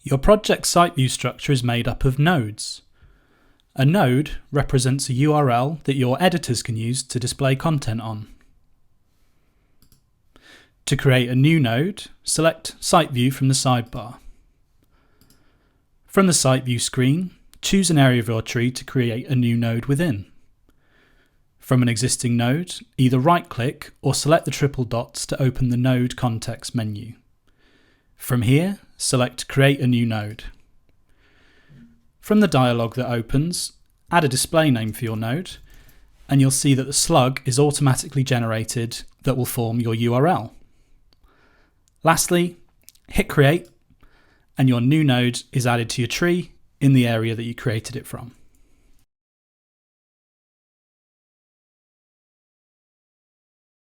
Your project site view structure is made up of nodes. A node represents a URL that your editors can use to display content on. To create a new node, select Site View from the sidebar. From the Site View screen, choose an area of your tree to create a new node within. From an existing node, either right-click or select the triple dots to open the Node context menu. From here, select Create a new node. From the dialog that opens, add a display name for your node, and you'll see that the slug is automatically generated that will form your URL. Lastly, hit Create, and your new node is added to your tree in the area that you created it from.